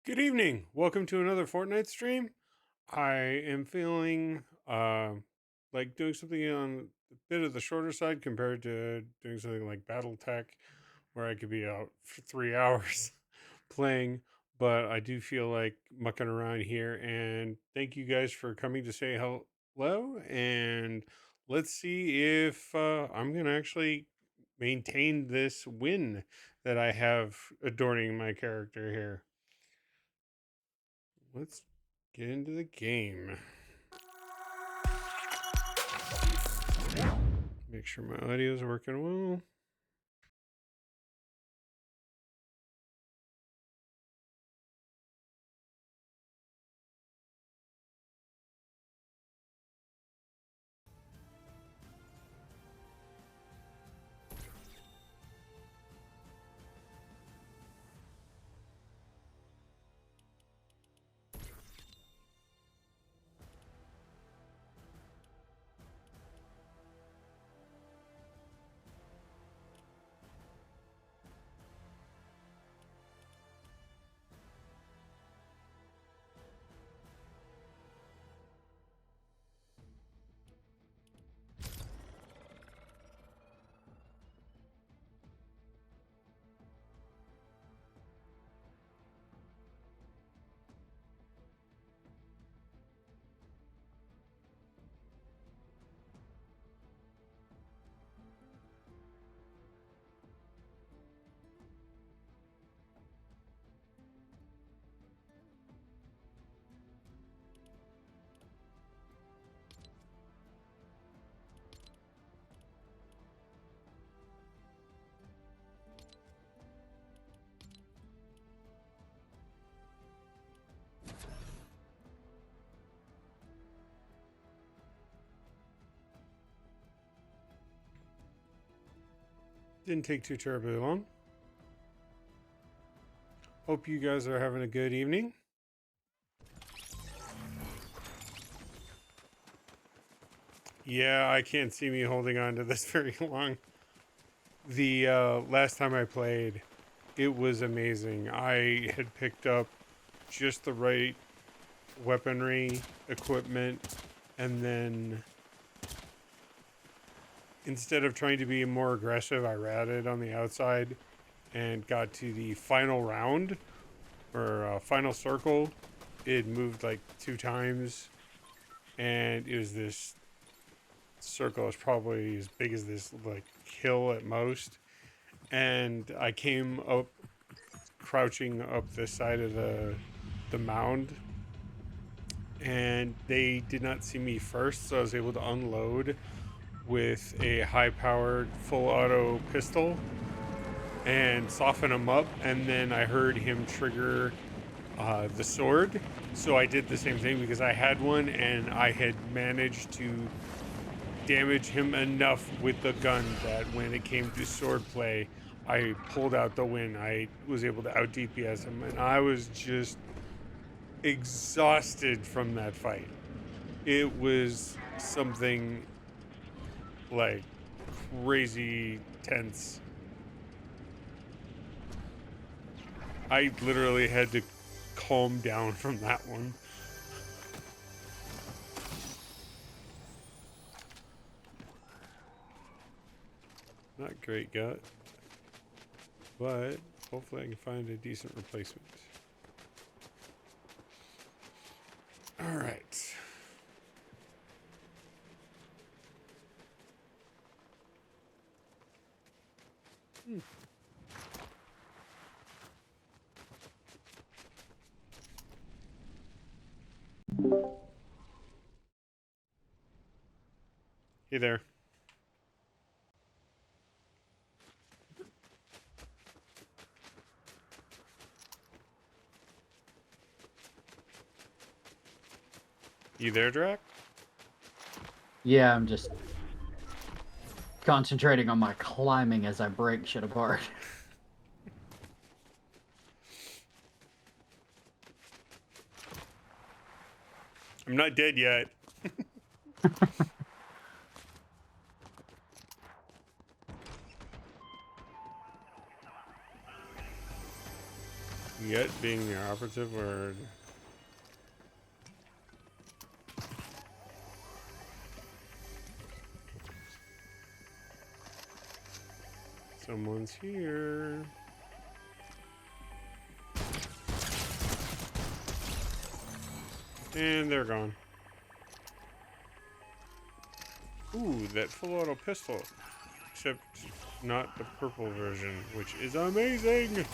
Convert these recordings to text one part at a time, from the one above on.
Good evening. Welcome to another Fortnite stream. I am feeling like doing something on a bit of the shorter side compared to doing something like Battle Tech, where I could be out for 3 hours playing. But I do feel like mucking around here. And thank you guys for coming to say hello. And let's see if I'm going to actually maintain this win that I have adorning my character here. Let's get into the game. Make sure my audio is working well. Didn't take too terribly long. Hope you guys are having a good evening. Yeah, I can't see me holding on to this very long. The last time I played, it was amazing. I had picked up just the right weaponry, equipment, and then instead of trying to be more aggressive, I ratted on the outside and got to the final round or final circle. It moved like 2 times, and it was this circle is probably as big as this like hill at most. And I came up crouching up the side of the mound, and they did not see me first, so I was able to unload with a high-powered full auto pistol and soften him up, and then I heard him trigger the sword. So I did the same thing because I had one and I had managed to damage him enough with the gun that when it came to sword play, I pulled out the win. I was able to out DPS him, and I was just exhausted from that fight. It was something like crazy tense. I literally had to calm down from that one. Not great gut, but hopefully I can find a decent replacement. All right. Hey there. You there, Drac? Yeah, I'm just concentrating on my climbing as I break shit apart. I'm not dead yet. Yet being the operative word. Someone's here. And they're gone. Ooh, that full auto pistol. Except not the purple version, which is amazing.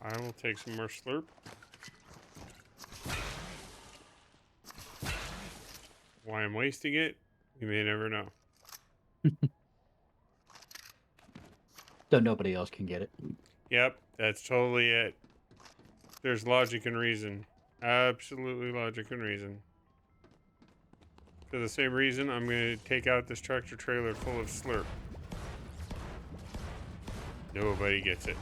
I will take some more slurp. Why I'm wasting it, you may never know. So nobody else can get it. Yep, that's totally it. There's logic and reason. Absolutely logic and reason. For the same reason, I'm going to take out this tractor trailer full of slurp. Nobody gets it.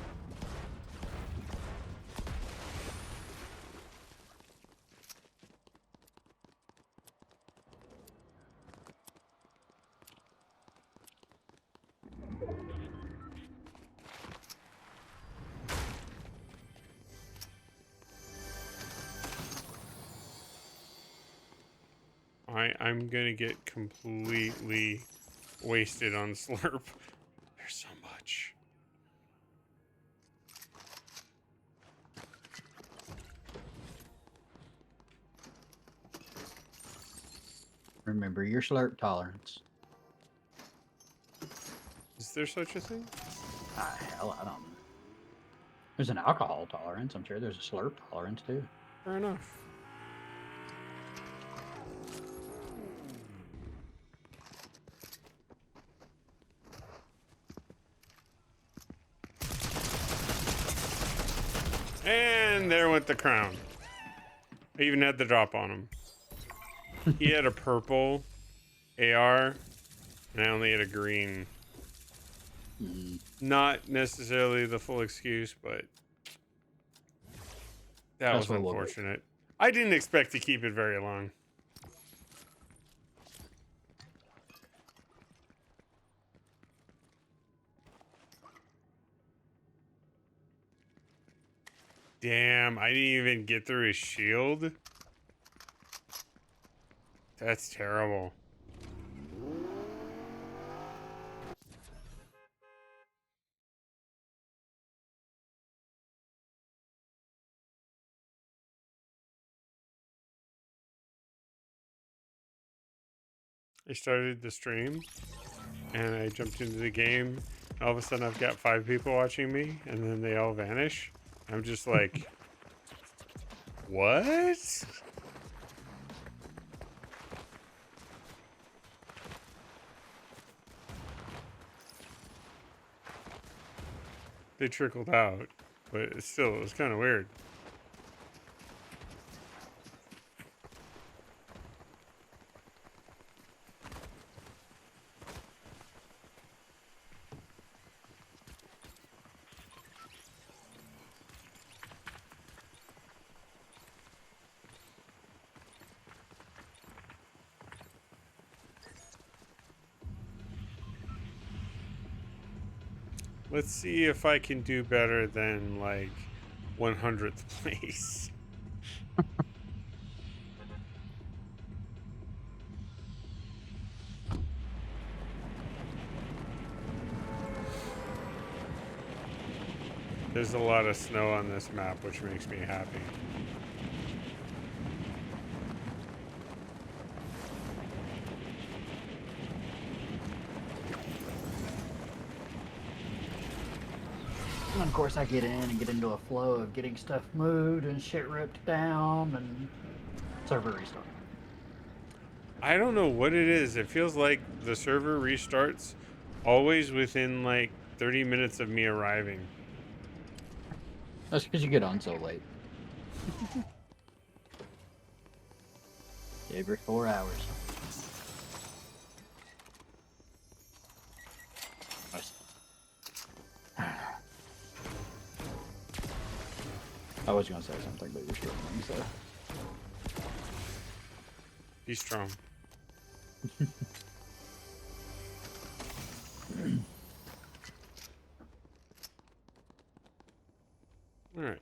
I'm gonna get completely wasted on slurp. There's so much. Remember your slurp tolerance. Is there such a thing? Ah, hell, I don't know. There's an alcohol tolerance. I'm sure there's a slurp tolerance too. Fair enough. And there went the crown. I even had the drop on him. He had a purple AR, and I only had a green. Not necessarily the full excuse, but that was unfortunate. I didn't expect to keep it very long. Damn, I didn't even get through his shield. That's terrible. I started the stream and I jumped into the game. All of a sudden I've got 5 people watching me and then they all vanish. I'm just like, what? They trickled out, but it was kind of weird. Let's see if I can do better than like 100th place. There's a lot of snow on this map, which makes me happy. And of course, I get in and get into a flow of getting stuff moved and shit ripped down and server restart. I don't know what it is. It feels like the server restarts always within like 30 minutes of me arriving. That's because you get on so late. every 4 hours. Nice. I was gonna say something, but you're struggling, so. Be strong. All right.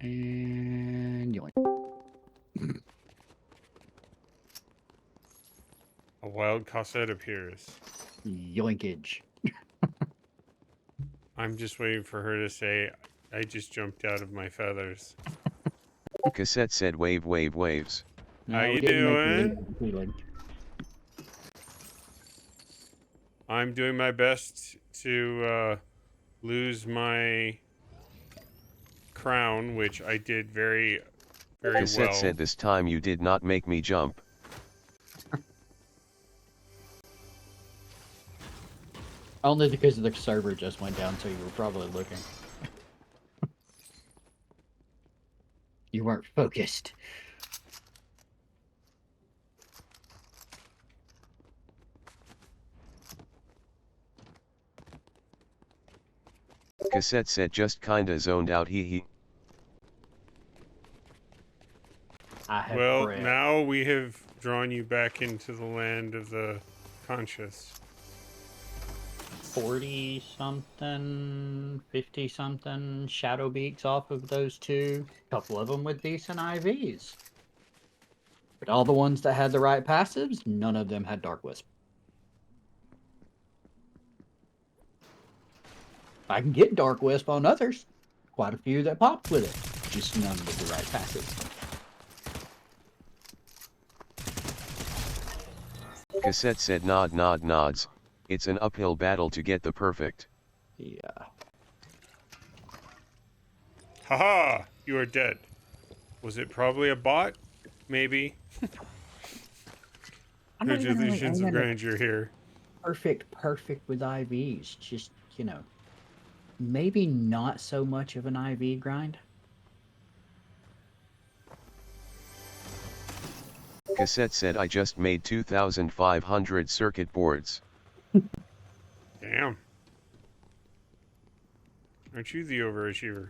And yoink. A wild Cosette appears. Yoinkage. I'm just waiting for her to say, I just jumped out of my feathers. Cassette said wave wave waves. How No, we you didn't make doing? the feeling. I'm doing my best to lose my crown, which I did very Cassette well. said this time you did not make me jump. Only because the server just went down, so you were probably looking. You weren't focused. Cassette said just kinda zoned out hee hee. I have Well, read now we have drawn you back into the land of the conscious. 40-something, 50-something Shadow Beaks off of those two. A couple of them with decent IVs. But all the ones that had the right passives, none of them had Dark Wisp. I can get Dark Wisp on others. Quite a few that popped with it. Just none with the right passives. Cassette said nod nod nods. It's an uphill battle to get the perfect. Yeah. Haha! You are dead. Was it probably a bot? Maybe. I'm not even really Illusions of aiming at grandeur here. perfect with IVs. Just, you know, maybe not so much of an IV grind. Cassette said I just made 2,500 circuit boards. Damn. Aren't you the overachiever?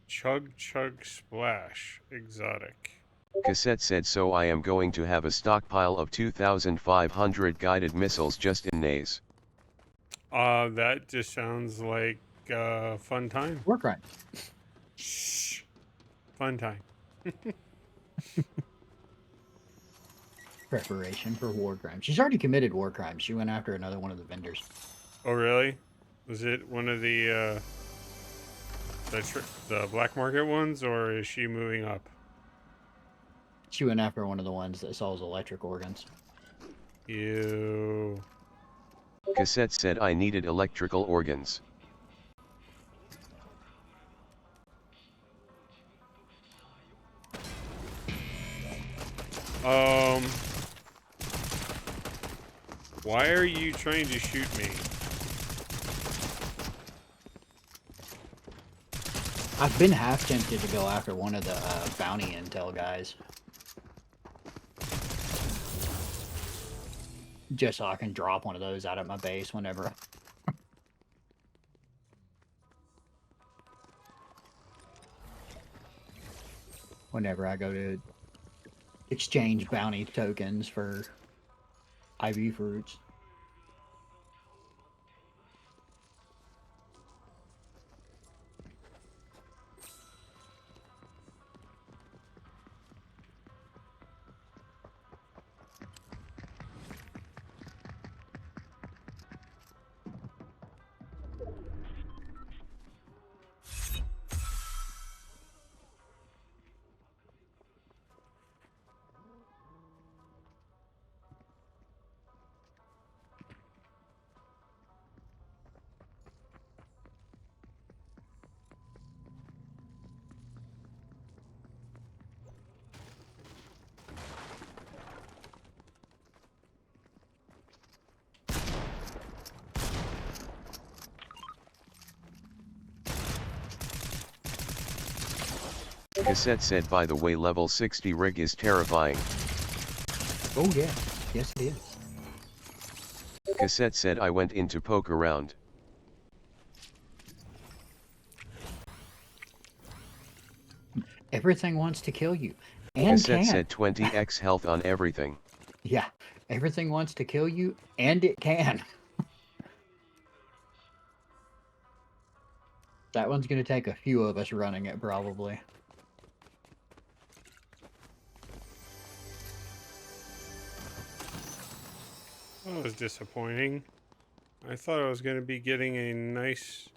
Chug chug splash. Exotic. Cassette said so I am going to have a stockpile of 2,500 guided missiles just in nays. That just sounds like fun time. Work grind. Shh. Fun time. Preparation for war crimes. She's already committed war crimes. She went after another one of the vendors. Oh really? Was it one of the black market ones, or is she moving up? She went after one of the ones that sells electric organs. Ew. Cassette said I needed electrical organs. Why are you trying to shoot me? I've been half tempted to go after one of the bounty intel guys. Just so I can drop one of those out of my base whenever. Whenever I go to exchange bounty tokens for IV fruits. Cassette said, by the way, level 60 rig is terrifying. Oh yeah, yes it is. Cassette said, I went in to poke around. Everything wants to kill you. And Cassette can. said 20x health on everything. Yeah, everything wants to kill you, and it can. That one's going to take a few of us running it, probably. That was disappointing. I thought I was going to be getting a nice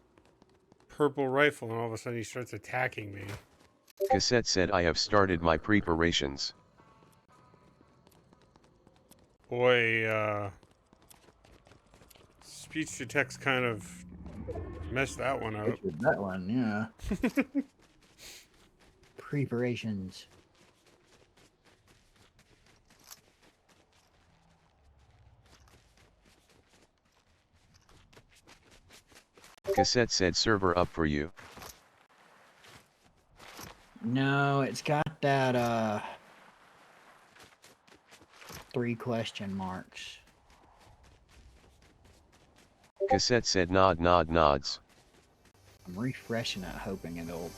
purple rifle, and all of a sudden he starts attacking me. Cassette said, I have started my preparations. Boy, speech to text kind of messed that one up. That one, yeah. Preparations. Cassette said, server up for you. No, it's got that, 3 question marks. Cassette said, nod, nod, nods. I'm refreshing it, hoping it'll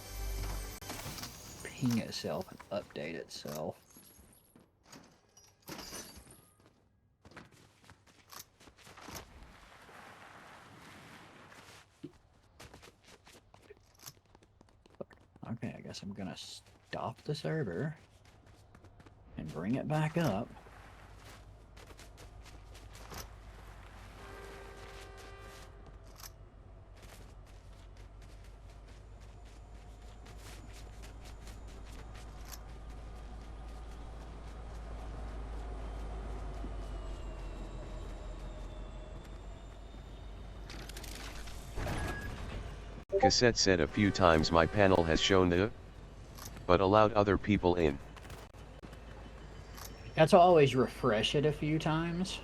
ping itself and update itself. Okay, I guess I'm gonna stop the server and bring it back up. Cassette said, a few times my panel has shown the but allowed other people in. That's why I always refresh it a few times.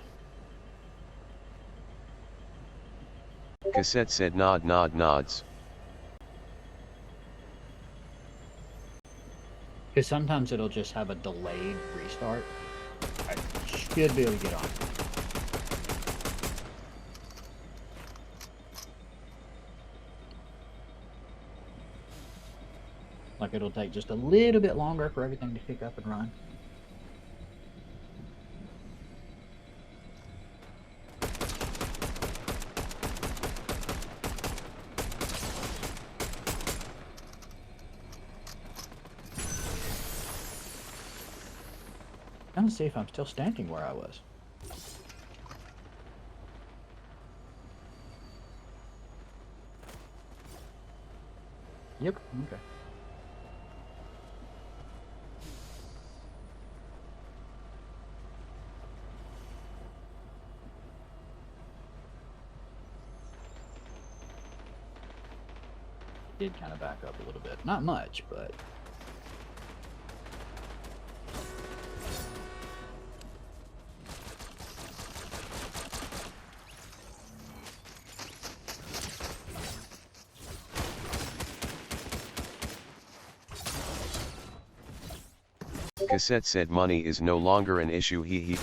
Cassette said, nod, nod, nods. Because sometimes it'll just have a delayed restart. I should be able to get on. Like it'll take just a little bit longer for everything to pick up and run. I'm gonna see if I'm still standing where I was. Yep, okay. Did kind of back up a little bit. Not much, but... Cassette said, money is no longer an issue, hee.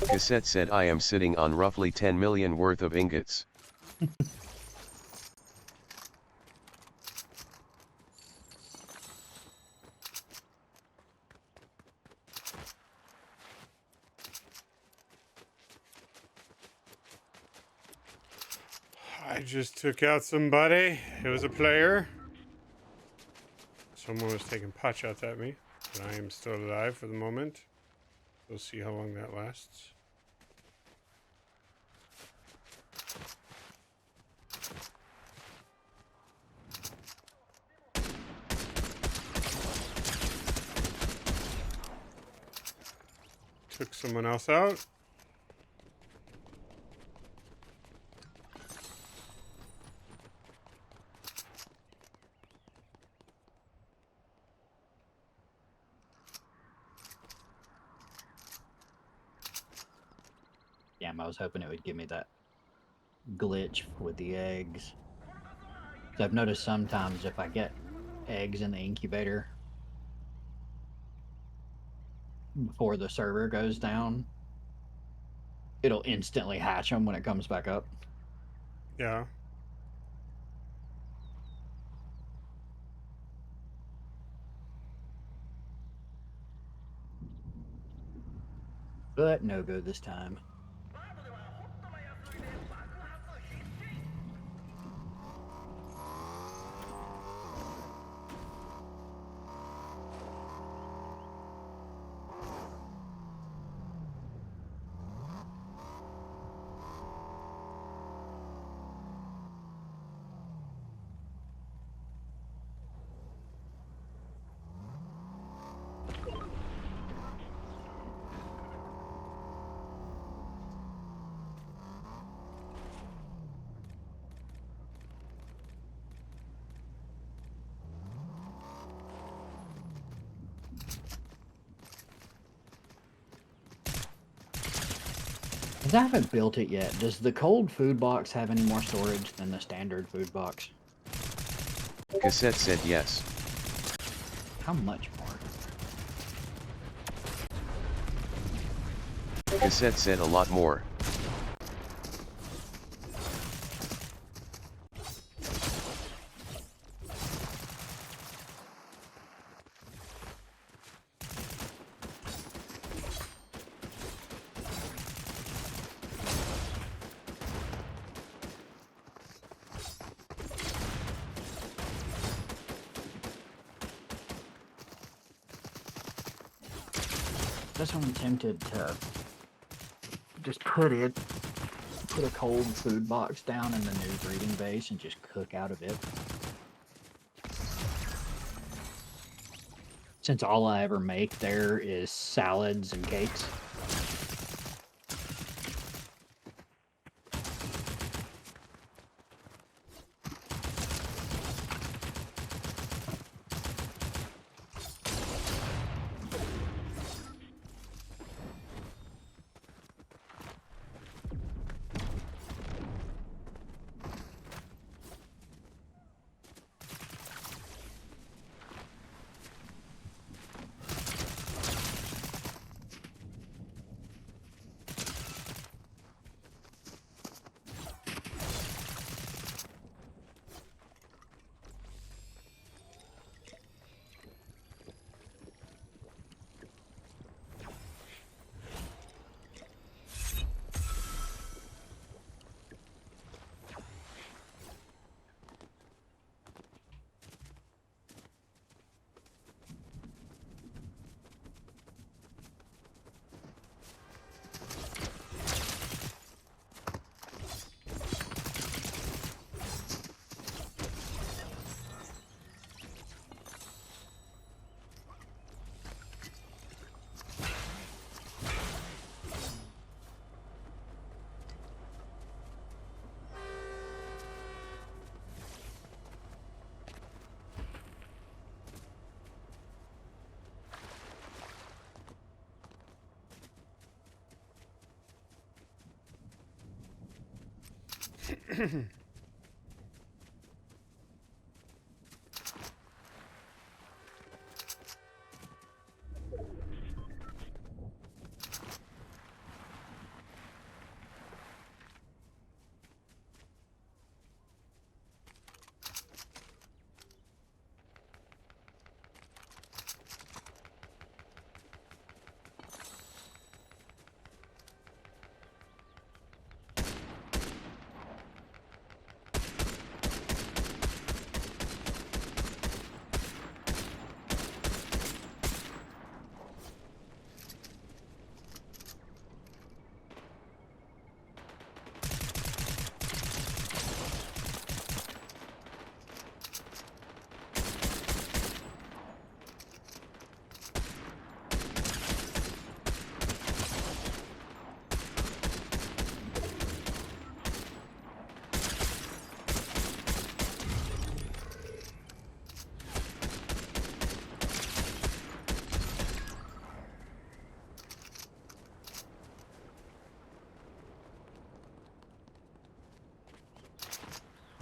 Cassette said, I am sitting on roughly 10 million worth of ingots. I just took out somebody. It was a player. Someone was taking pot shots at me, but I am still alive for the moment. We'll see how long that lasts. Took someone else out. Damn, I was hoping it would give me that glitch with the eggs. So I've noticed sometimes if I get eggs in the incubator before the server goes down, it'll instantly hatch them when it comes back up. Yeah. But no go this time. Because I haven't built it yet, does the cold food box have any more storage than the standard food box? Cassette said yes. How much more? Cassette said a lot more. That's what I'm tempted to just put a cold food box down in the new breeding base and just cook out of it. Since all I ever make there is salads and cakes.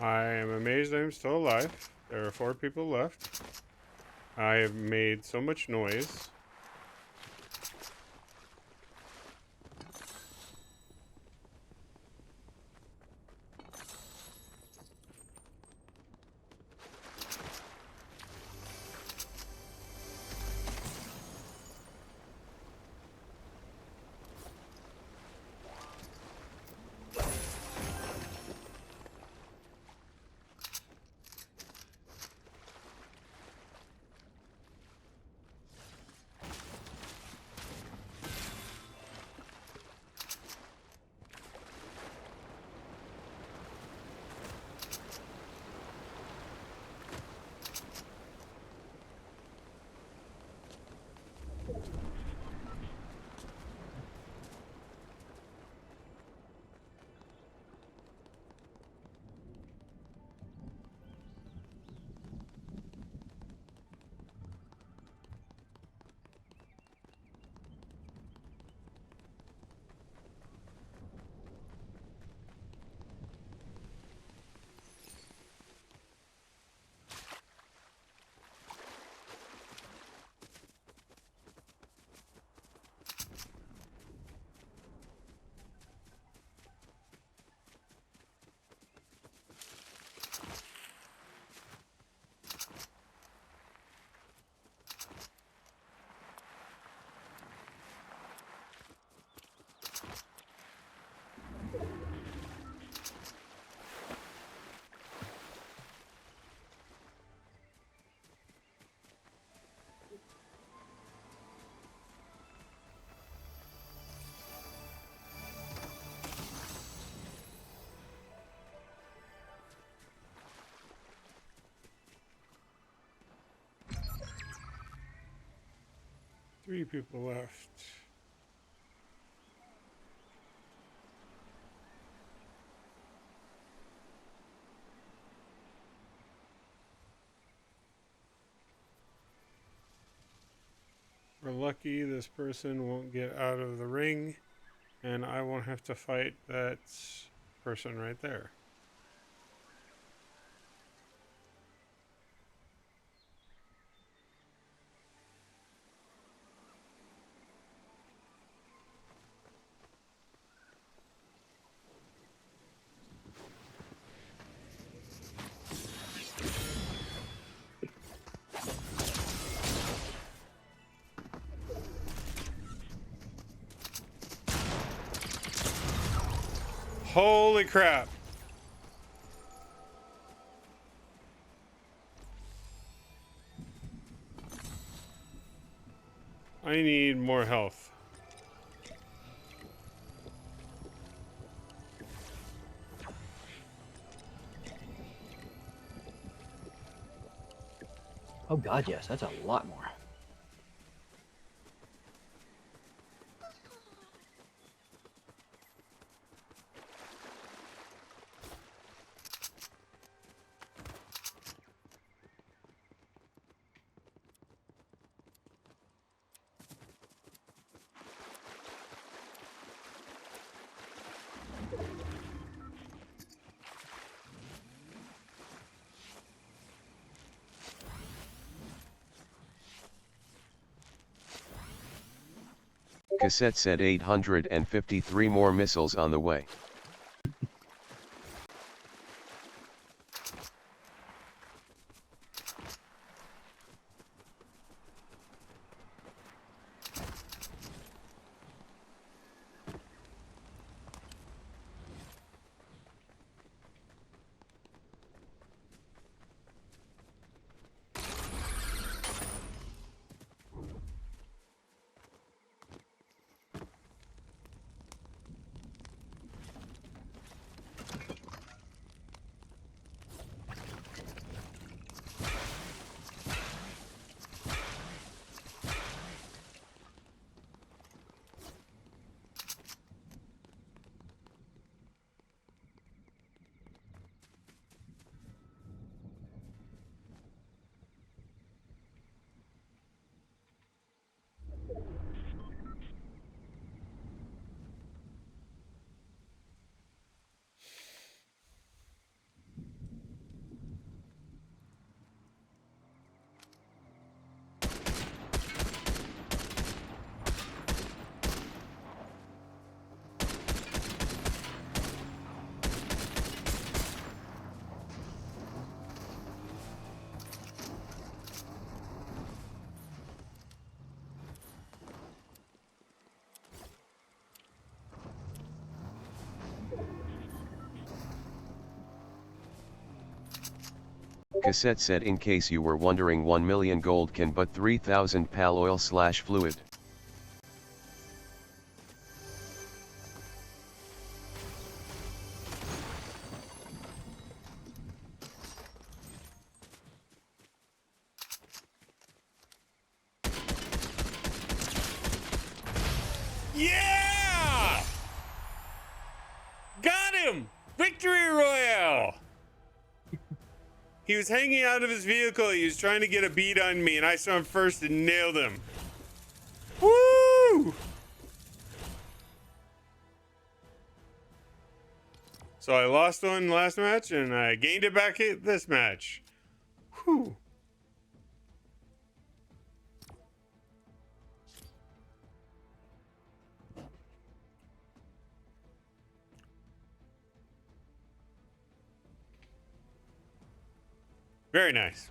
I am amazed I'm still alive. There are 4 people left. I have made so much noise. Three people left. We're lucky this person won't get out of the ring, and I won't have to fight that person right there. Holy crap! I need more health. Oh god, yes, that's a lot more. Cassette said 853 more missiles on the way. Cassette said, in case you were wondering, 1 million gold can but 3,000 pal oil / fluid. Yeah! Got him! Victory Royale! He was hanging out of his vehicle. He was trying to get a beat on me, and I saw him first and nailed him. Woo! So I lost one last match, and I gained it back this match. Whew. Very nice.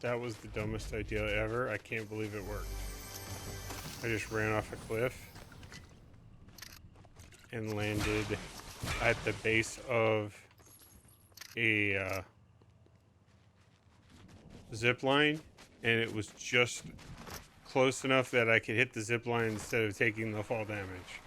That was the dumbest idea ever. I can't believe it worked. I just ran off a cliff and landed at the base of a zip line, and it was just close enough that I could hit the zip line instead of taking the fall damage.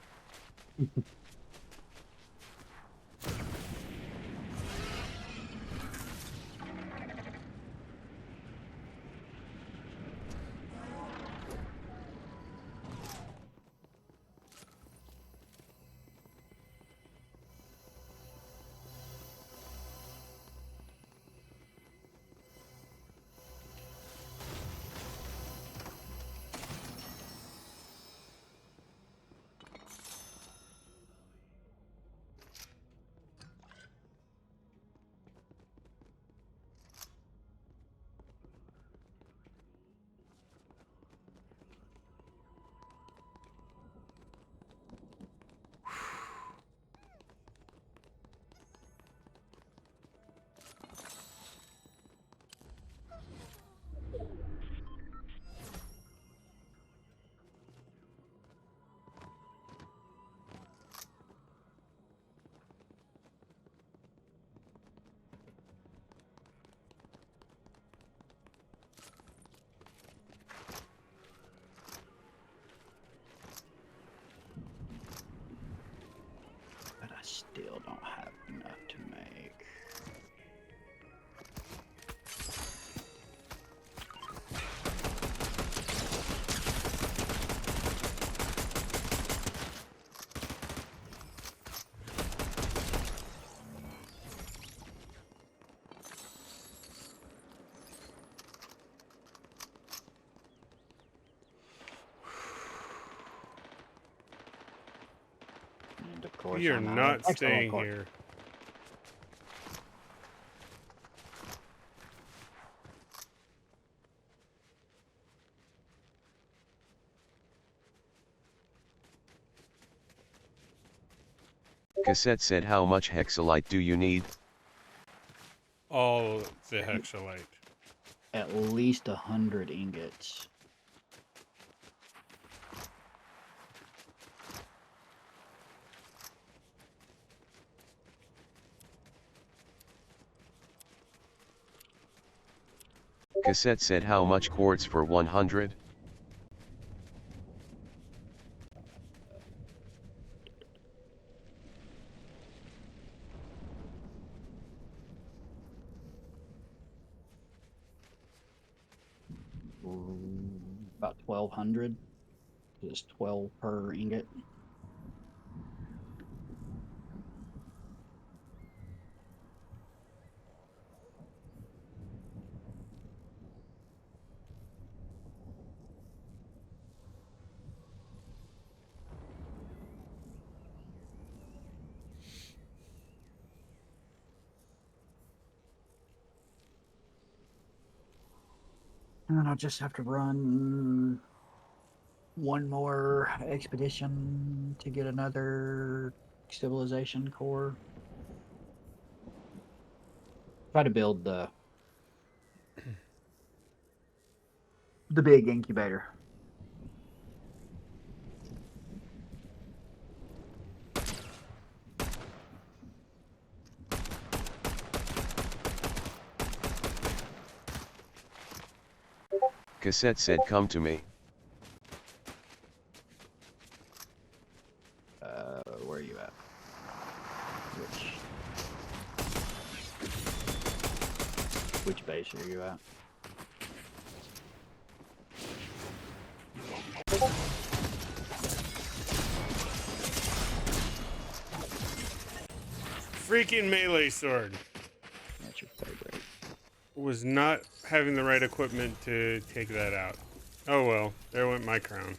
But I still don't have enough to make. And of course, We are I'm out not of Excel, of staying course. here. Cassette said, how much hexalite do you need? All the hexalite. At least 100 ingots. Cassette said, how much quartz for 100? About 1,200. It's 12 per ingot. And I'll just have to run one more expedition to get another civilization core. Try to build the big incubator. Cassette said, come to me. Where are you at? Which base are you at? Freaking melee sword. That's your favorite. Was not having the right equipment to take that out. Oh well, there went my crown.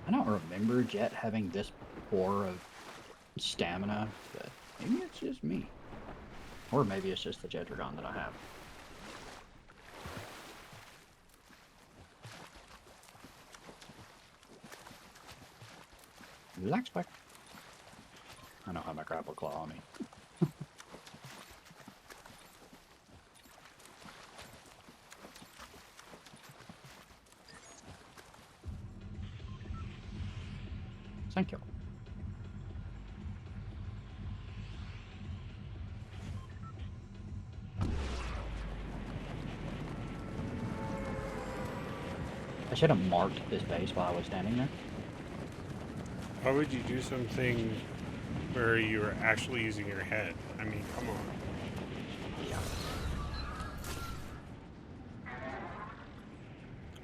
I don't remember Jet having this poor of stamina, but maybe it's just me. Or maybe it's just the Jetragon that I have. Relax, back. I don't have my grapple claw on me. Thank you. I should have marked this base while I was standing there. Why would you do something where you were actually using your head? I mean, come on. Yeah.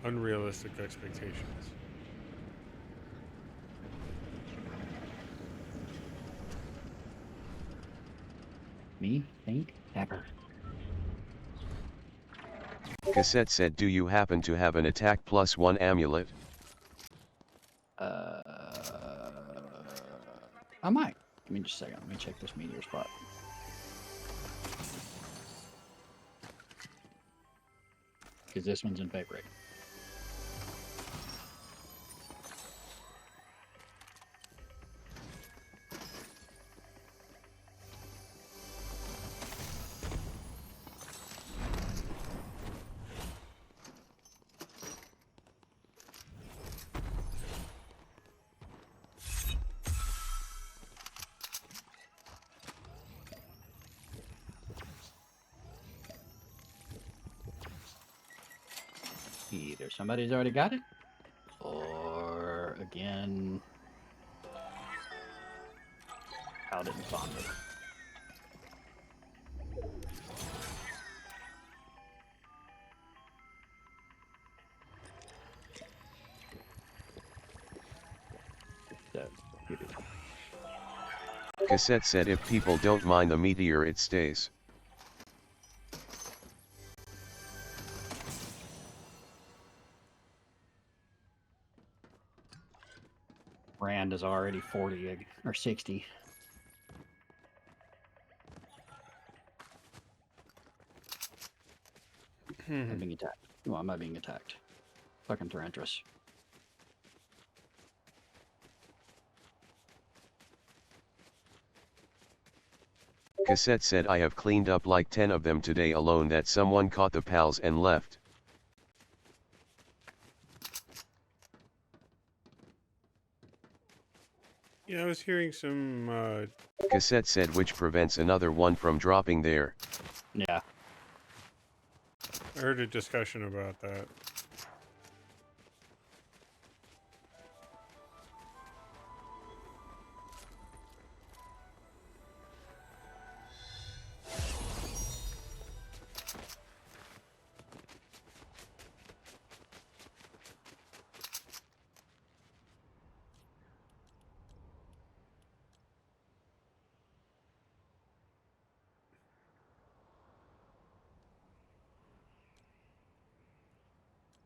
Unrealistic expectations. Me think never. Cassette said, do you happen to have an attack +1 amulet? I might. Give me just a second. Let me check this meteor spot. Because this one's in favorite. Either somebody's already got it, or again, Kyle didn't spawn it. So, you do. Cassette said, if people don't mind the meteor, it stays. Rand is already 40 or 60. I'm being attacked. Well, am I being attacked? Fucking Tarantrus. Cassette said, I have cleaned up like 10 of them today alone that someone caught the pals and left. Yeah, I was hearing some, Cassette said, which prevents another one from dropping there. Yeah. I heard a discussion about that.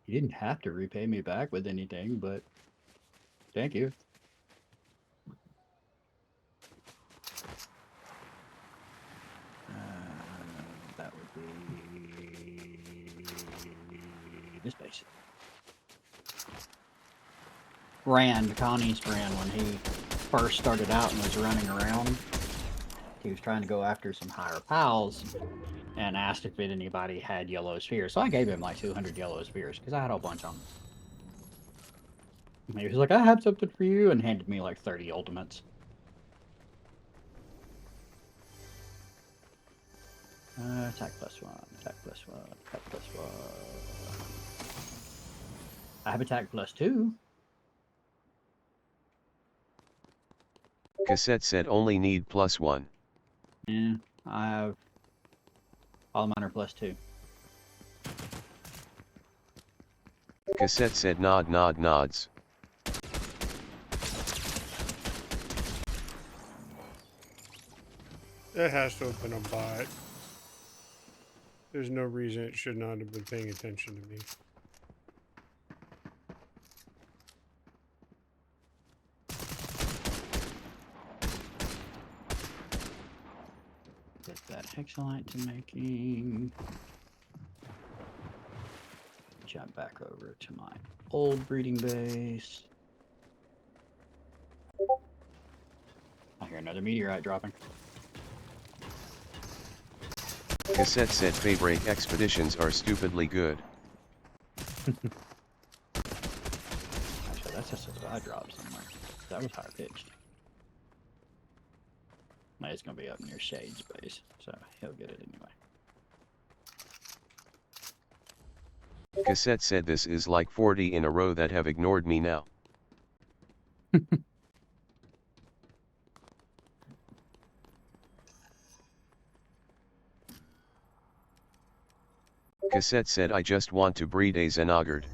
You didn't have to repay me back with anything, but thank you. That would be this base. Rand, Connie's friend, when he first started out and was running around, he was trying to go after some higher pals and asked if anybody had yellow spheres. So I gave him like 200 yellow spheres because I had a bunch on him. And he was like, I have something for you, and handed me like 30 ultimates. Attack +1, attack +1, attack +1. I have attack +2. Cassette said, only need +1. Yeah, I have all mine are +2. Cassette said, nod nod nods. That has to have been a bot. There's no reason it should not have been paying attention to me. Hexalite to making. Jump back over to my old breeding base. I hear another meteorite dropping. Cassette said Faybreak expeditions are stupidly good. Actually, that's just a supply drop somewhere. That was higher pitched. It's gonna be up near Shade's base, so he'll get it anyway. Cassette said this is like 40 in a row that have ignored me now. Cassette said I just want to breed a Xenogard.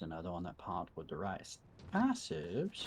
There's another one that popped with the right passives.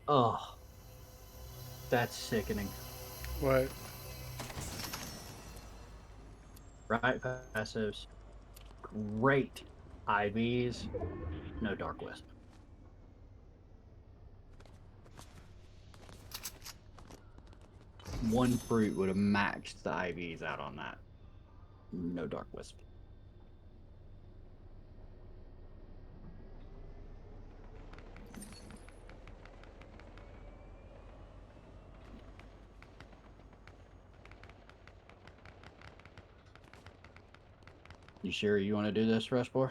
Oh, that's sickening. What? Right passives, great IVs, no Dark Wisp. One fruit would have maxed the IVs out on that. No Dark Wisp. You sure you want to do this, Rushbor?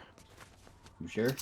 You sure?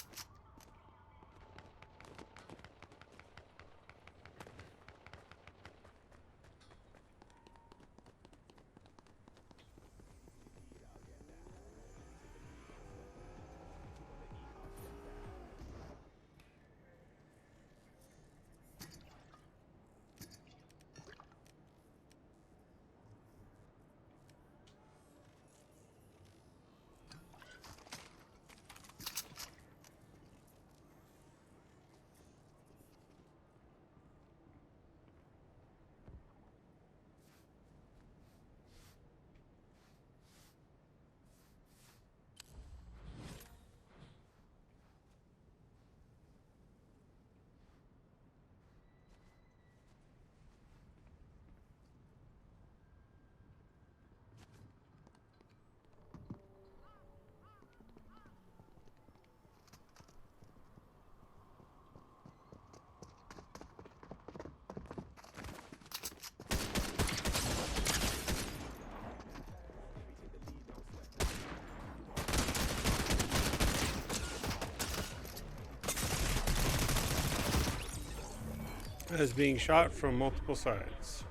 As being shot from multiple sides.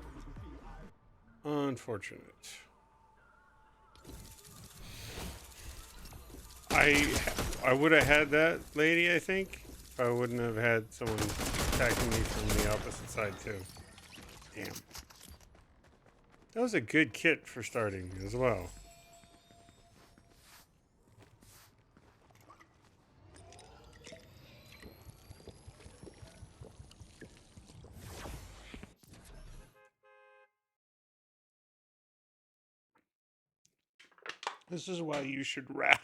Unfortunate. I would have had that lady, I think, if I wouldn't have had someone attacking me from the opposite side too. Damn. That was a good kit for starting as well. This is why you should rat.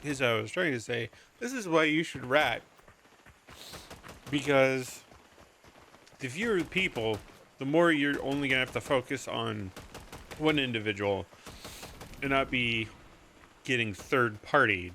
is I was trying to say, this is why you should rat. Because the fewer people, the more you're only going to have to focus on one individual and not be getting third-partied.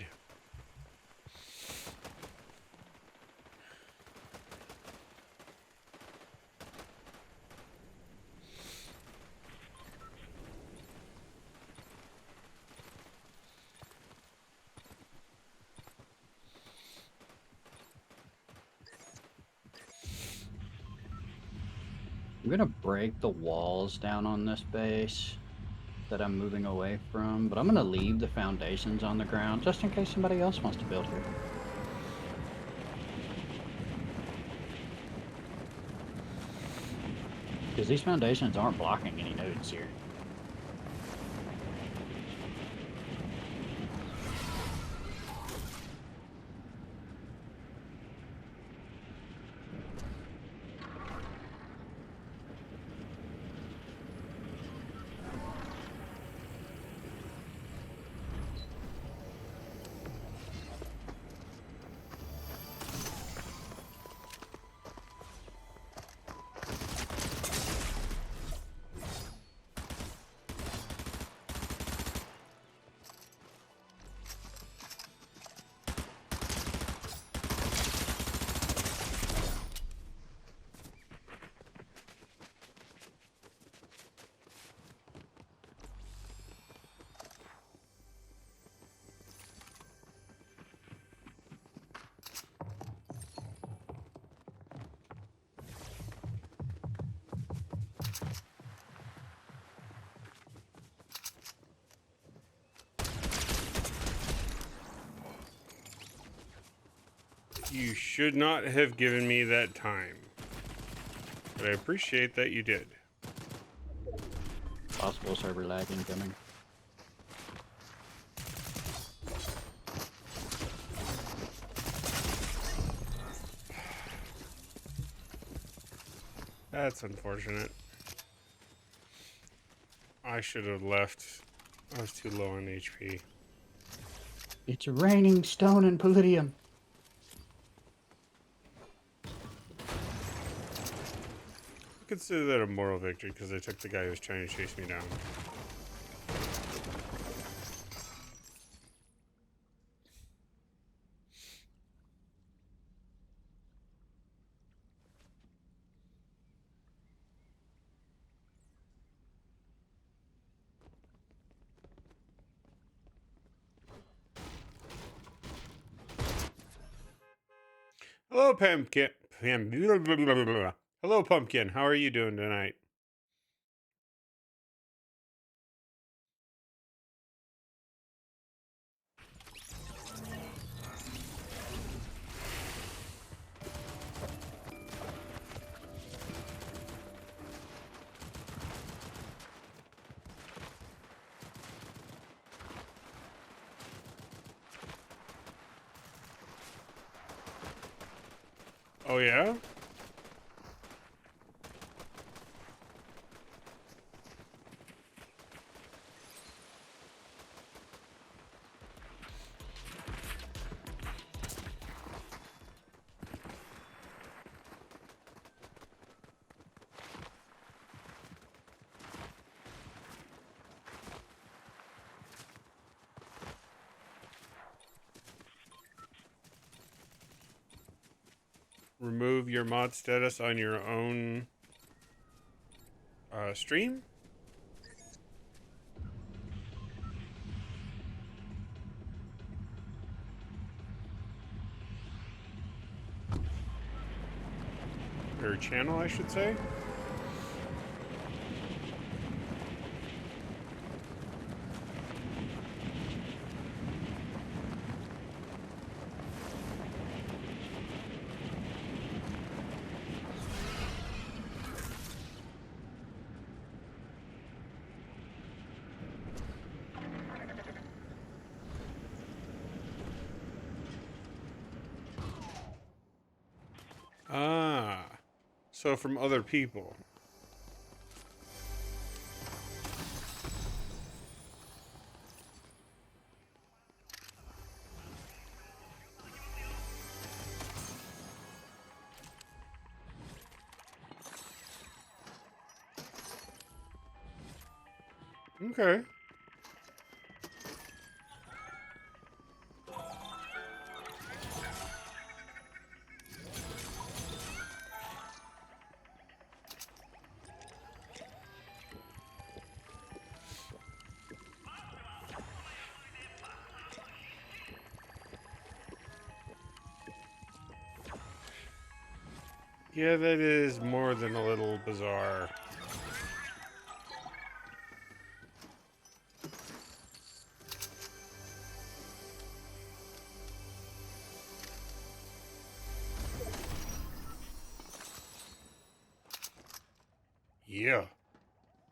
I'm gonna break the walls down on this base that I'm moving away from, but I'm gonna leave the foundations on the ground just in case somebody else wants to build here. Because these foundations aren't blocking any nodes here. You should not have given me that time. But I appreciate that you did. Possible server lag incoming. That's unfortunate. I should have left. I was too low on HP. It's raining stone and palladium. I consider that a moral victory because I took the guy who was trying to chase me down. Hello, Pumpkin. Hello, Pumpkin. How are you doing tonight? Oh, yeah? Remove your mod status on your own stream? Or channel, I should say. Ah, so from other people. Okay. Yeah, that is more than a little bizarre. Yeah.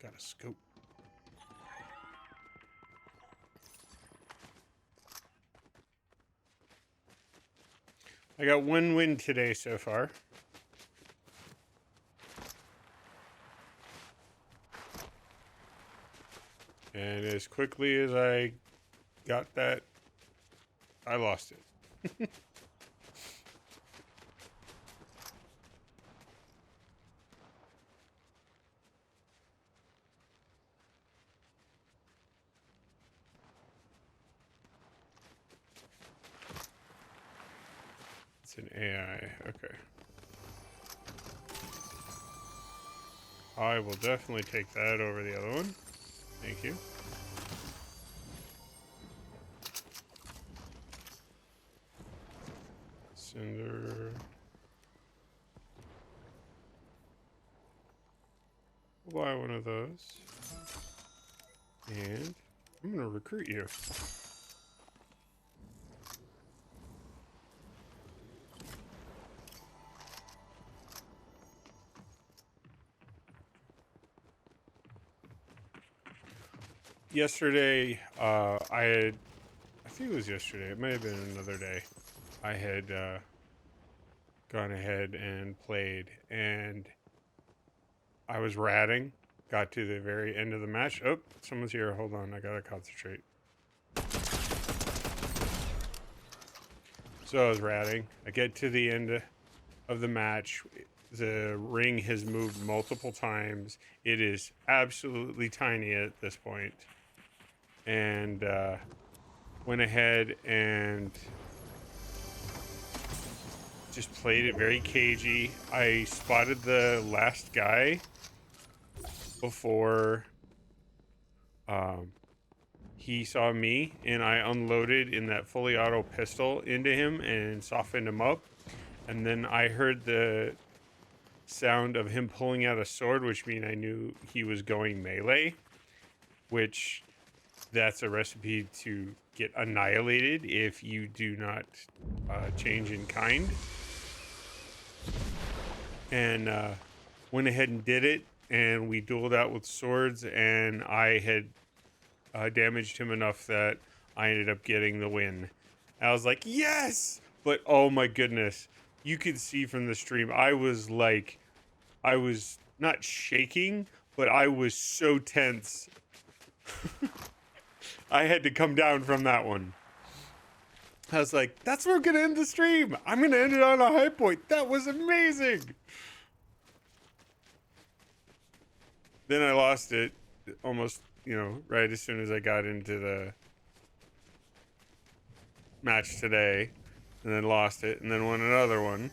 Got a scope. I got one win today so far. And as quickly as I got that, I lost it. It's an AI. Okay. I will definitely take that over the other one. Thank you. Cinder. We'll buy one of those. And I'm going to recruit you. Yesterday, I think it was yesterday, it may have been another day, I had gone ahead and played, and I was ratting, got to the very end of the match. Oh, someone's here, hold on, I gotta concentrate. So I was ratting, I get to the end of the match, the ring has moved multiple times, it is absolutely tiny at this point, and went ahead and just played it very cagey. I spotted the last guy before he saw me, and I unloaded in that fully auto pistol into him and softened him up. And then I heard the sound of him pulling out a sword, which means I knew he was going melee, which that's a recipe to get annihilated if you do not change in kind. And went ahead and did it, and we dueled out with swords, and I had damaged him enough that I ended up getting the win. I was like, yes! But oh my goodness, you could see from the stream, I was not shaking, but I was so tense. I had to come down from that one. I was like, that's where I'm gonna end the stream. I'm gonna end it on a high point. That was amazing. Then I lost it almost, right as soon as I got into the match today, and then lost it, and then won another one.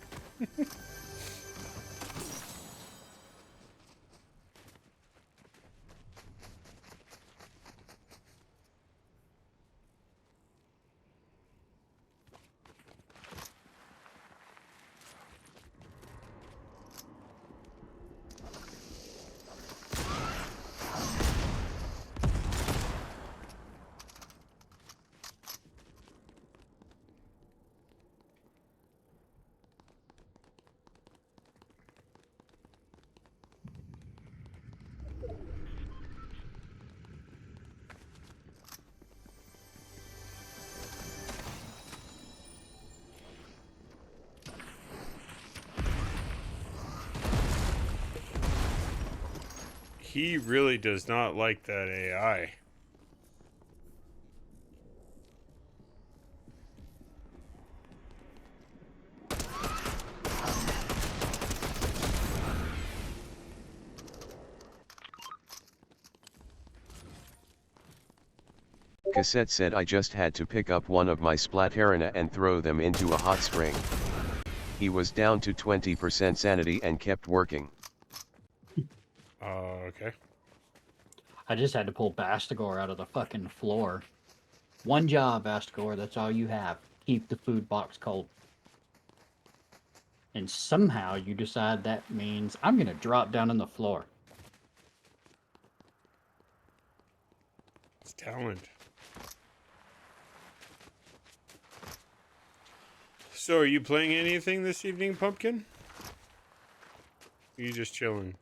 He really does not like that AI. Cassette said I just had to pick up one of my Splatterina and throw them into a hot spring. He was down to 20% sanity and kept working. Okay. I just had to pull Bastigor out of the fucking floor. One job, Bastigor, that's all you have. Keep the food box cold. And somehow you decide that means I'm gonna drop down on the floor. It's talent. So, are you playing anything this evening, Pumpkin? Are you just chilling?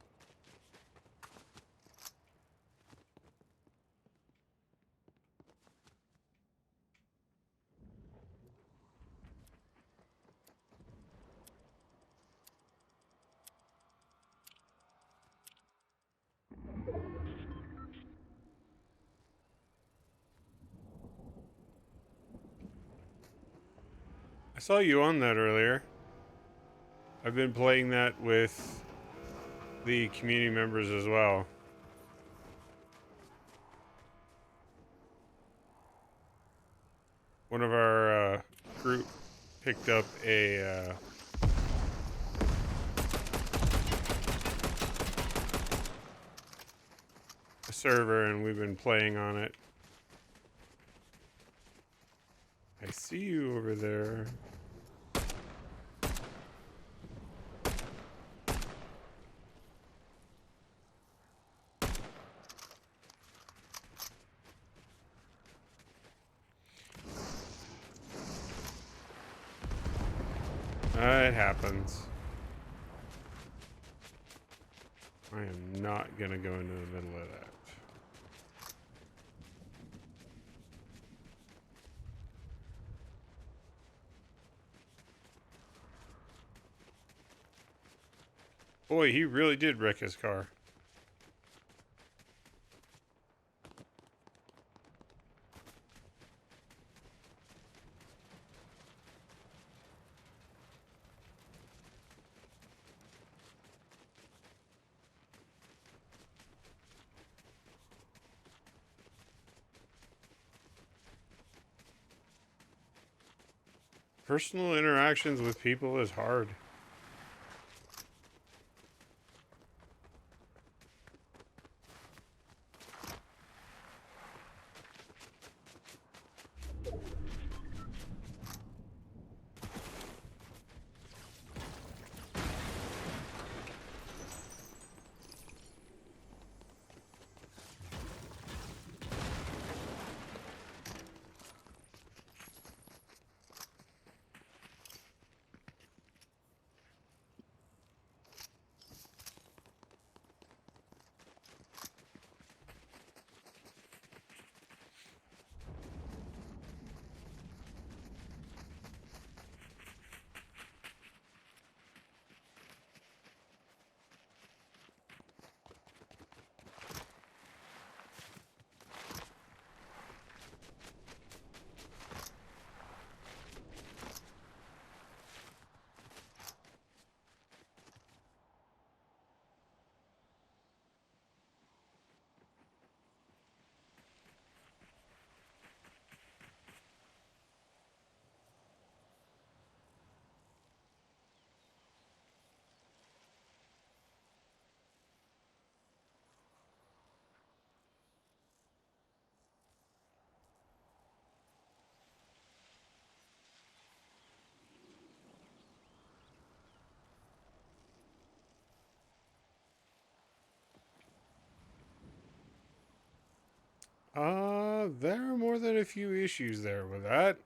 I saw you on that earlier. I've been playing that with the community members as well. One of our group picked up a server, and we've been playing on it. I see you over there. It happens. I am not gonna go into the middle of that. Boy, he really did wreck his car. Personal interactions with people is hard. There are more than a few issues there with that.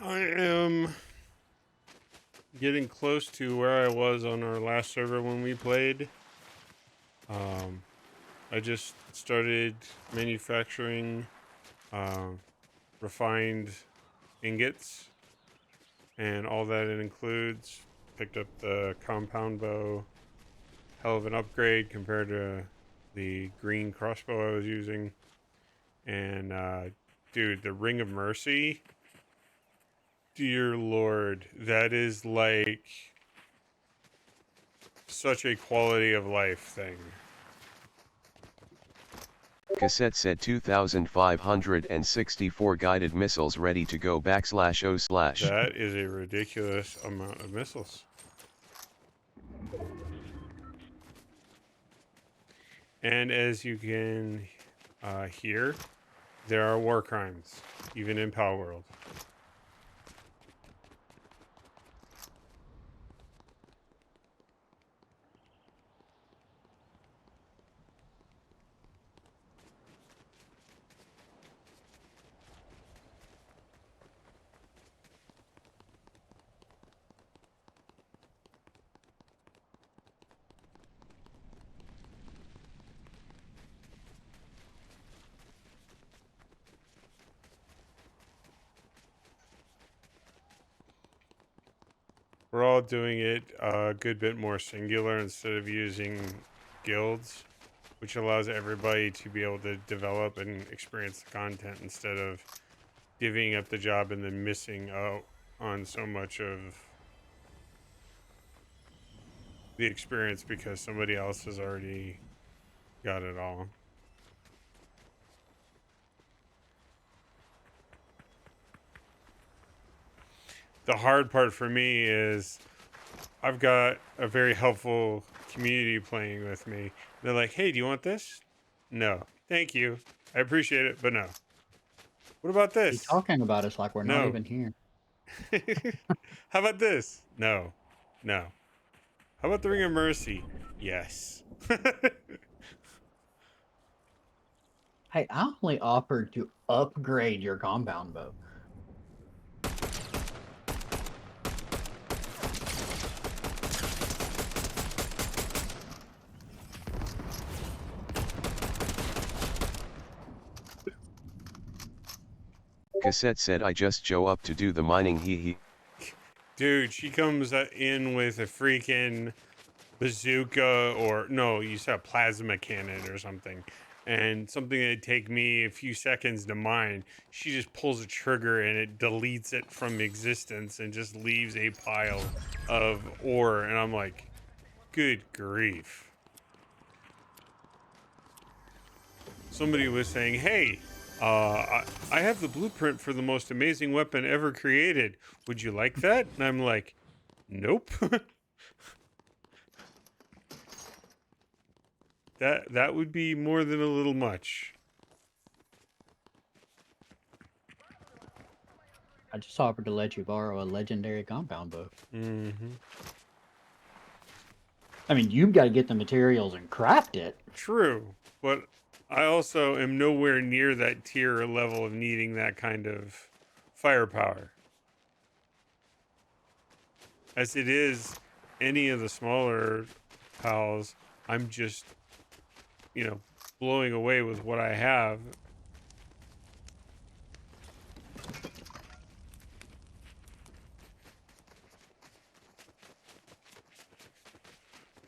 I am getting close to where I was on our last server when we played. I just started manufacturing refined ingots and all that it includes. Picked up the compound bow. Hell of an upgrade compared to the green crossbow I was using. And dude, the Ring of Mercy, dear Lord, that is like such a quality of life thing. Cassette said 2,564 guided missiles ready to go /o/. That is a ridiculous amount of missiles. And as you can hear, there are war crimes, even in Power World. We're all doing it a good bit more singular instead of using guilds, which allows everybody to be able to develop and experience the content instead of divvying up the job and then missing out on so much of the experience because somebody else has already got it all. The hard part for me is I've got a very helpful community playing with me. They're like, hey, do you want this? No. Thank you. I appreciate it, but no. What about You're this? talking about us like we're not No. even here. How about this? No. No. How about the Ring of Mercy? Yes. Hey, I only offered to upgrade your compound bow. Cassette said I just show up to do the mining hee. Dude, she comes in with a freaking bazooka or no, you said a plasma cannon or something. And something that'd take me a few seconds to mine, she just pulls a trigger and it deletes it from existence and just leaves a pile of ore. And I'm like, good grief. Somebody was saying, hey, I have the blueprint for the most amazing weapon ever created. Would you like that? And I'm like, nope. That would be more than a little much. I just offered to let you borrow a legendary compound bow. Mm-hmm. I mean, you've got to get the materials and craft it. True, but I also am nowhere near that tier or level of needing that kind of firepower. As it is, any of the smaller pals, I'm just, blowing away with what I have.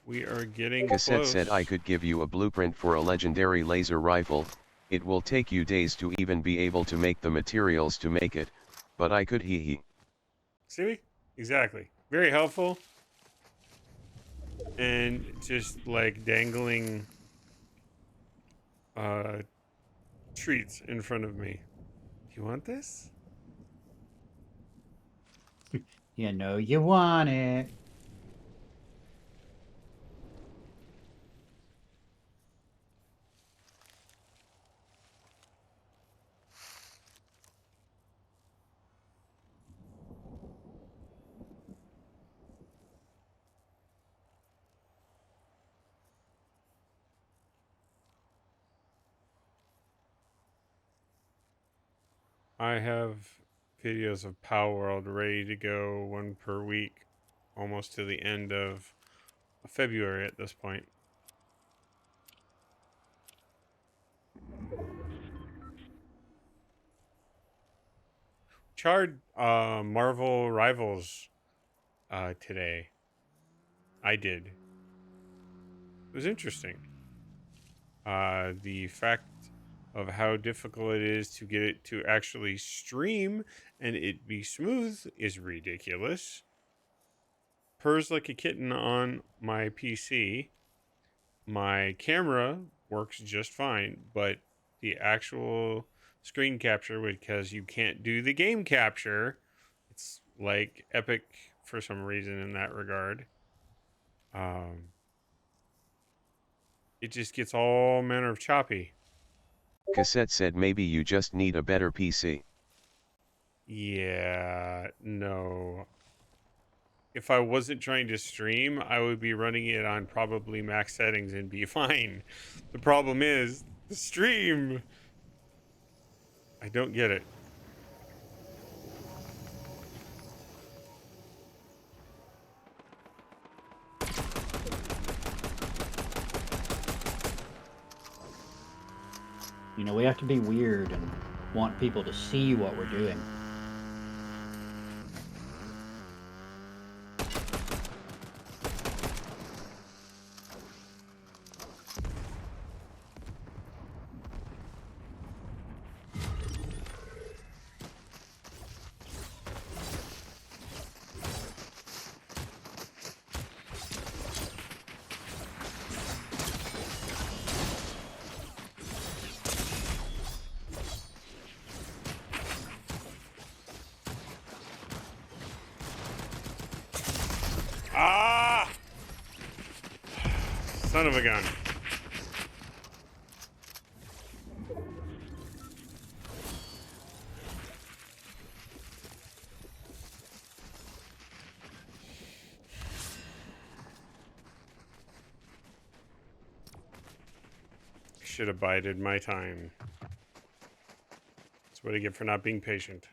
We are getting Cassette close. said I could give you a blueprint for a legendary laser rifle. It will take you days to even be able to make the materials to make it, but I could hee. See? Exactly. Very helpful. And just like dangling treats in front of me. You want this? You know you want it. I have videos of Power World ready to go, one per week, almost to the end of February at this point. Charred Marvel Rivals today. I did. It was interesting. The fact of how difficult it is to get it to actually stream and it be smooth is ridiculous. Purrs like a kitten on my PC. My camera works just fine, but the actual screen capture, because you can't do the game capture, it's like epic for some reason in that regard. It just gets all manner of choppy. Cassette said maybe you just need a better PC. Yeah, no. If I wasn't trying to stream, I would be running it on probably max settings and be fine. The problem is the stream. I don't get it. You know, we have to be weird and want people to see what we're doing. Ah! Son of a gun. Should have bided my time. That's what I get for not being patient.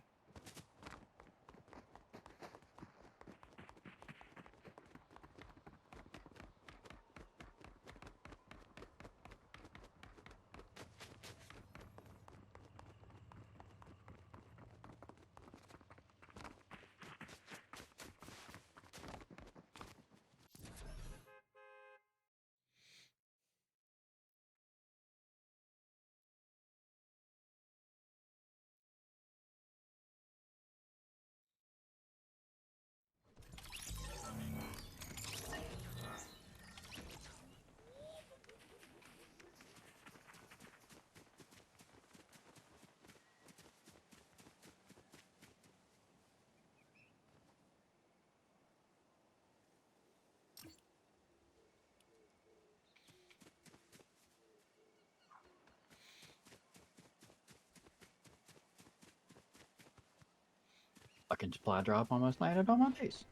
Fucking supply drop almost landed on my face.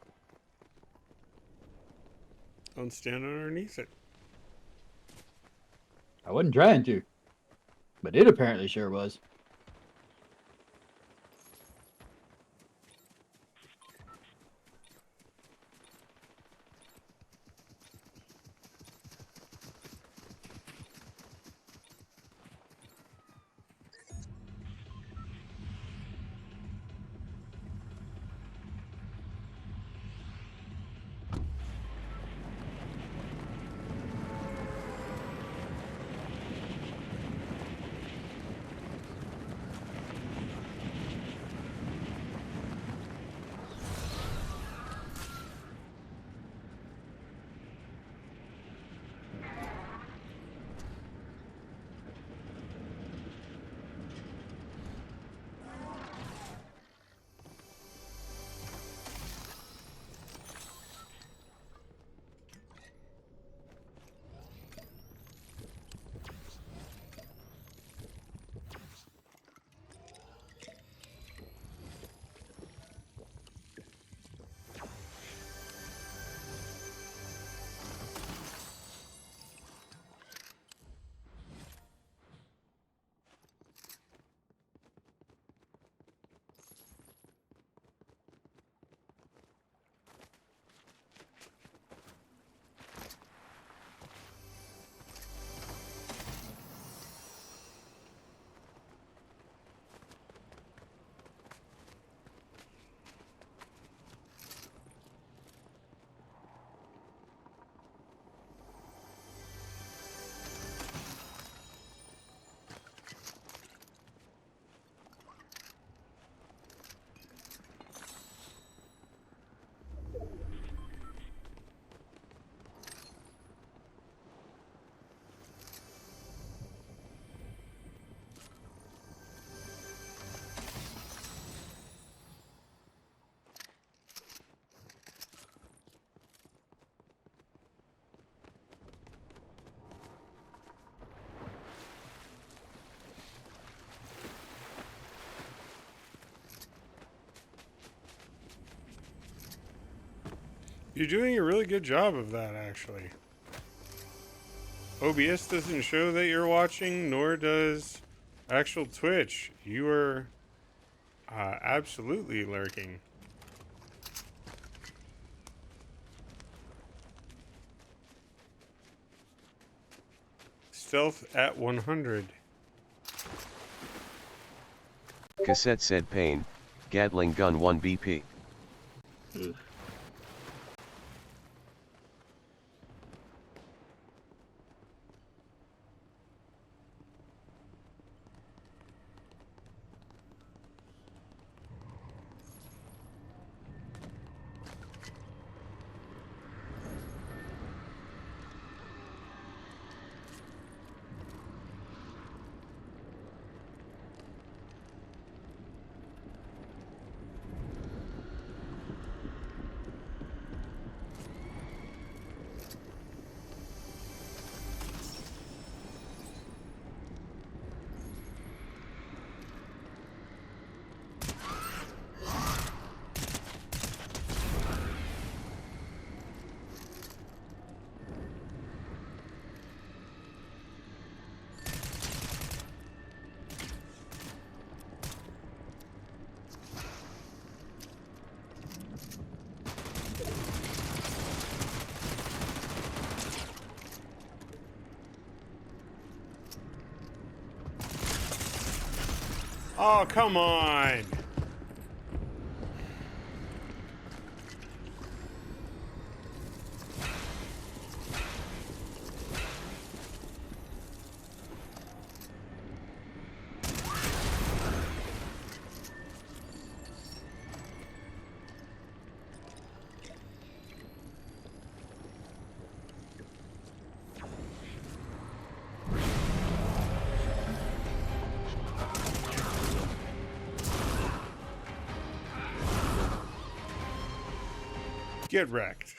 Don't stand underneath it. I wasn't trying to, but it apparently sure was. You're doing a really good job of that, actually. OBS doesn't show that you're watching, nor does actual Twitch. You are absolutely lurking. Stealth at 100. Cassette said pain, Gatling gun 1 BP. Ugh. Oh, come on! Get wrecked.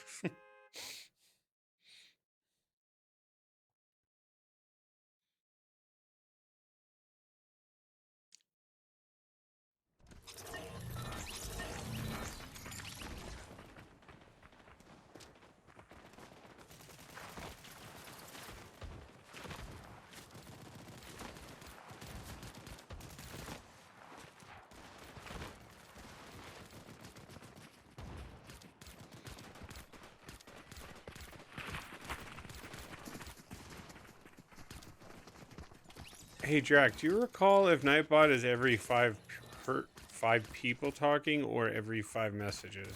Hey, Drac, do you recall if Nightbot is every five people talking or every 5 messages?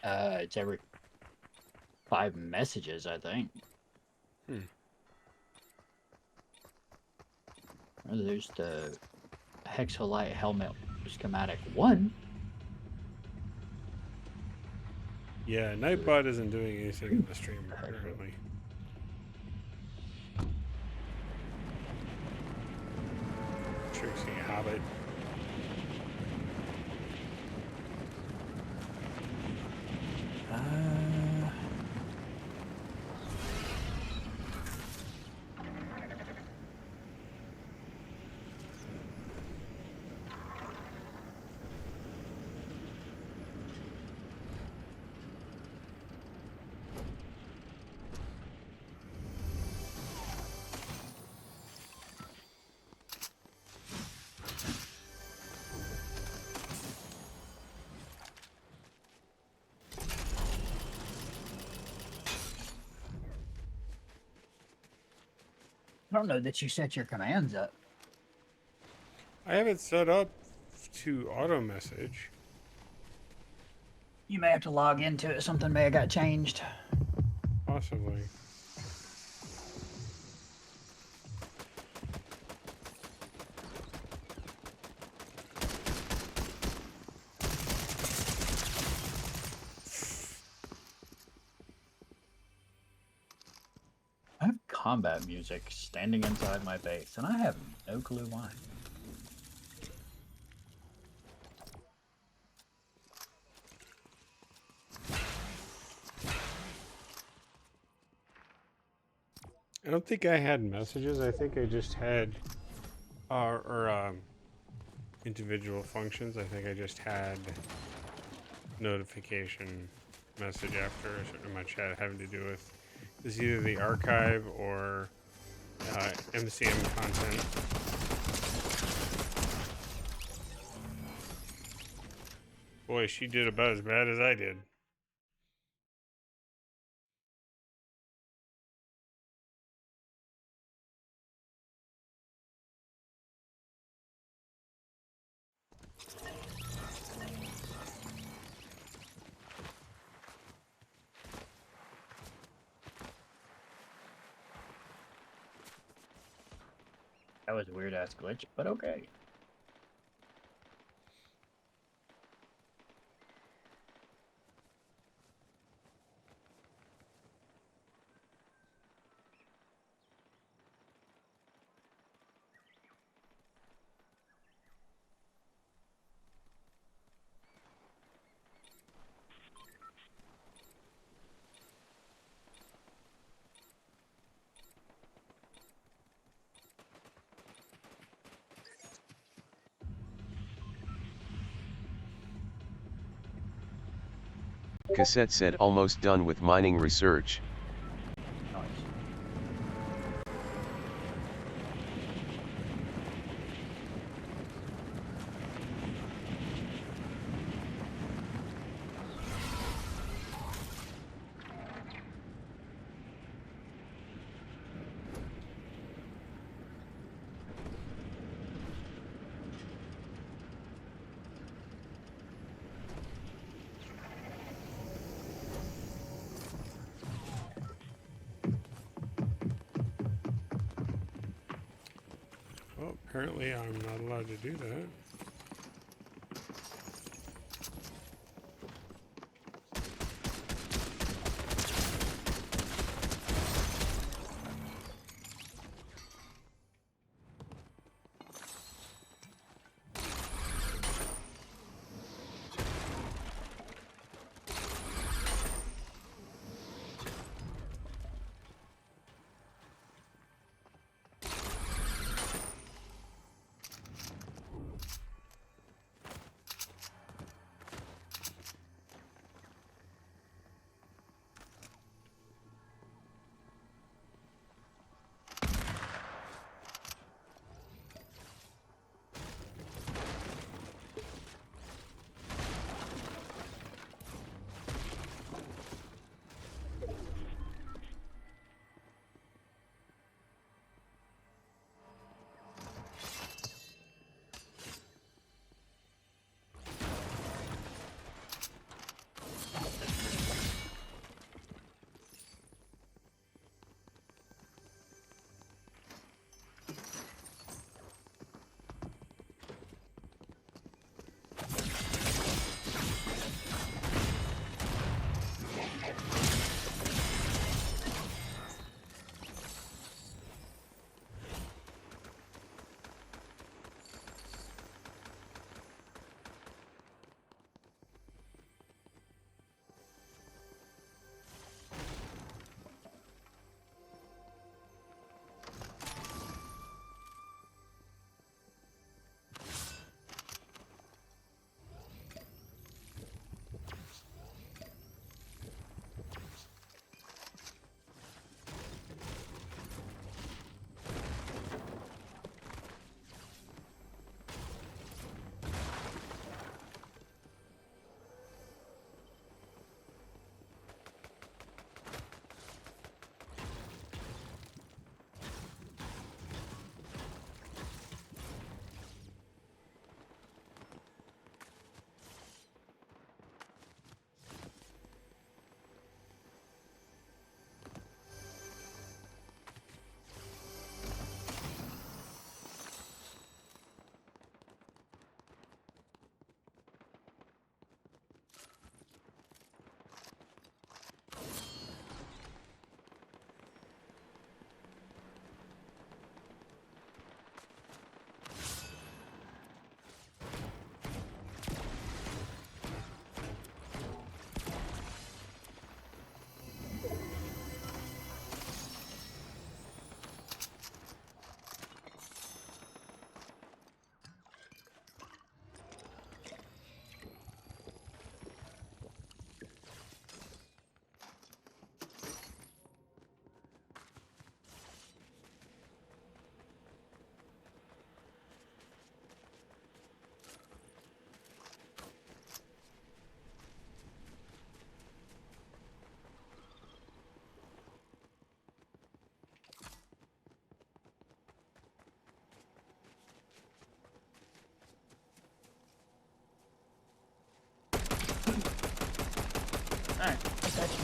It's every 5 messages, I think. There's the Hexolite Helmet Schematic 1. Yeah, Nightbot isn't doing anything in the stream currently. Trixie Hobbit. I don't know that you set your commands up. I have it set up to auto message. You may have to log into it. Something may have got changed. Possibly. I have combat music standing inside my base, and I have no clue why. I don't think I had messages. I think I just had, individual functions. I think I just had notification message after in my chat having to do with is either the archive or MCM content. Boy, she did about as bad as I did. That was a weird ass glitch, but okay. Cassette said almost done with mining research. Nice. Well, apparently I'm not allowed to do that.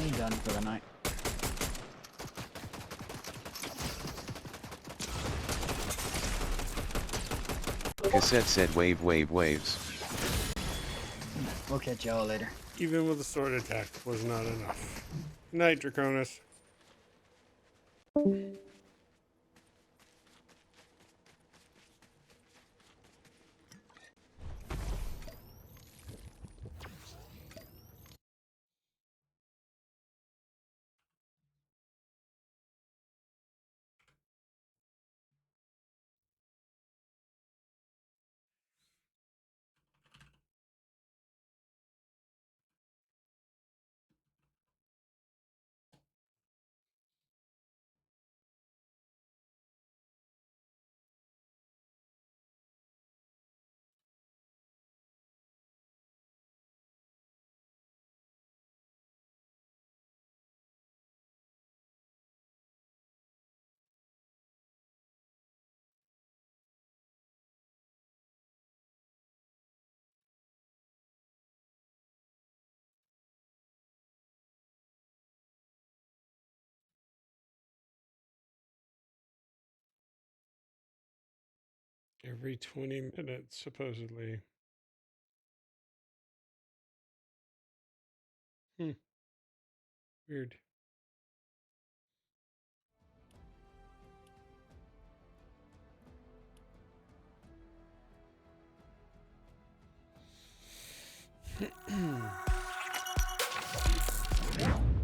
He done for the night. Cassette said wave wave waves. We'll catch y'all later. Even with a sword attack was not enough. Good night, Draconis. Every 20 minutes, supposedly. Weird.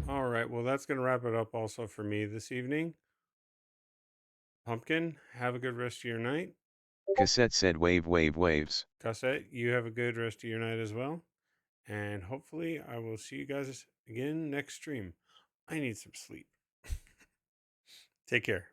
All right, well, that's going to wrap it up also for me this evening. Pumpkin, have a good rest of your night. Cassette said wave wave waves. Cassette, you have a good rest of your night as well. And hopefully, I will see you guys again next stream. I need some sleep. Take care.